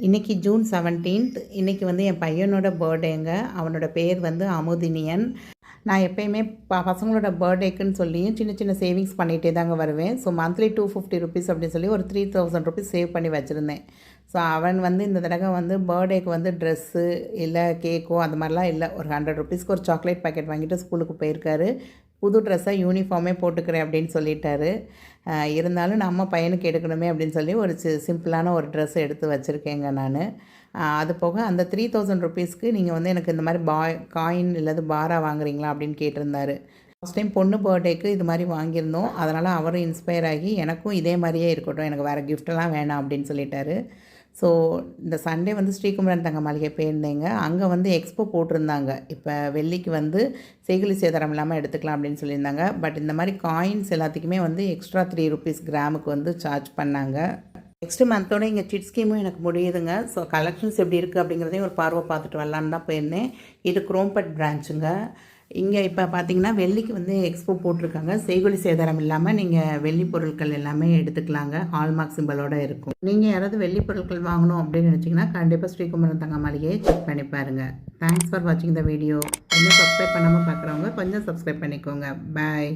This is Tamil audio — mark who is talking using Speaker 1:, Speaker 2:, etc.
Speaker 1: இன்றைக்கி ஜூன் 17th. இன்றைக்கி வந்து என் பையனோட பர்த்டேங்க. அவனோட பேர் வந்து அமுதினியன். நான் எப்போயுமே பசங்களோட பர்த்டேக்குன்னு சொல்லியும் சின்ன சின்ன சேவிங்ஸ் பண்ணிகிட்டே தாங்க வருவேன். ஸோ மந்த்லி 250 ருபீஸ் அப்படின்னு சொல்லி ஒரு 3000 ருபீஸ் சேவ் பண்ணி வச்சுருந்தேன். ஸோ அவன் வந்து இந்த தடவை வந்து பர்த்டேக்கு வந்து ட்ரெஸ்ஸு இல்லை கேக்கோ அந்த மாதிரிலாம் இல்லை. ஒரு 100 ருபீஸ்க்கு ஒரு சாக்லேட் பாக்கெட் வாங்கிட்டு ஸ்கூலுக்கு போயிருக்காரு. புது ட்ரெஸ்ஸாக யூனிஃபார்மே போட்டுக்கிறேன் அப்படின்னு சொல்லிட்டாரு. இருந்தாலும் நம்ம பையனுக்கு எடுக்கணுமே அப்படின்னு சொல்லி ஒரு சிம்பிளான ஒரு ட்ரெஸ் எடுத்து வச்சுருக்கேங்க நான். அது போக அந்த 3000 ருபீஸ்க்கு நீங்கள் வந்து எனக்கு இந்த மாதிரி காயின் இல்லது பாராக வாங்குறீங்களா அப்படின்னு கேட்டிருந்தாரு. ஃபஸ்ட் டைம் பொண்ணு பர்த்டேக்கு இது மாதிரி வாங்கியிருந்தோம். அதனால் அவரும் இன்ஸ்பயர் ஆகி எனக்கும் இதே மாதிரியே இருக்கட்டும், எனக்கு வேறு கிஃப்டெல்லாம் வேணாம் அப்படின்னு சொல்லிட்டாரு. ஸோ இந்த சண்டே வந்து ஸ்ரீகுமரன் தங்க மளிகை போயிருந்தேங்க. அங்கே வந்து எக்ஸ்போ போட்டிருந்தாங்க. இப்போ வெள்ளிக்கு வந்து செய்குலி சேதாரம் இல்லாமல் எடுத்துக்கலாம் அப்படின்னு சொல்லியிருந்தாங்க. பட் இந்த மாதிரி காயின்ஸ் எல்லாத்துக்குமே வந்து எக்ஸ்ட்ரா 3 ருபீஸ் கிராமுக்கு வந்து சார்ஜ் பண்ணாங்க. நெக்ஸ்ட்டு மந்தோட இங்கே சிட் ஸ்கீமும் எனக்கு முடியுதுங்க. ஸோ கலெக்ஷன்ஸ் எப்படி இருக்குது அப்படிங்கிறதையும் ஒரு பார்வை பார்த்துட்டு வரலான்னு தான் போயிருந்தேன். இது குரோம்பட் பிரான்ச்சுங்க. இங்கே இப்போ பார்த்தீங்கன்னா வெள்ளிக்கு வந்து எக்ஸ்போ போட்டிருக்காங்க. செய்கூலி சேதாரம் இல்லாமல் நீங்கள் வெள்ளி பொருட்கள் எல்லாமே எடுத்துக்கலாங்க. ஹால்மார்க் சிம்பிளோடு இருக்கும். நீங்கள் யாராவது வெள்ளி பொருட்கள் வாங்கணும் அப்படின்னு நினச்சிங்கன்னா கண்டிப்பாக ஸ்ரீகுமரன் தங்க மளிகையை செக் பண்ணி பாருங்கள். தேங்க்ஸ் ஃபார் வாட்சிங் த வீடியோ. இன்னும் சப்ஸ்கிரைப் பண்ணாமல் பார்க்குறவங்க கொஞ்சம் சப்ஸ்கிரைப் பண்ணிக்கோங்க. பாய்.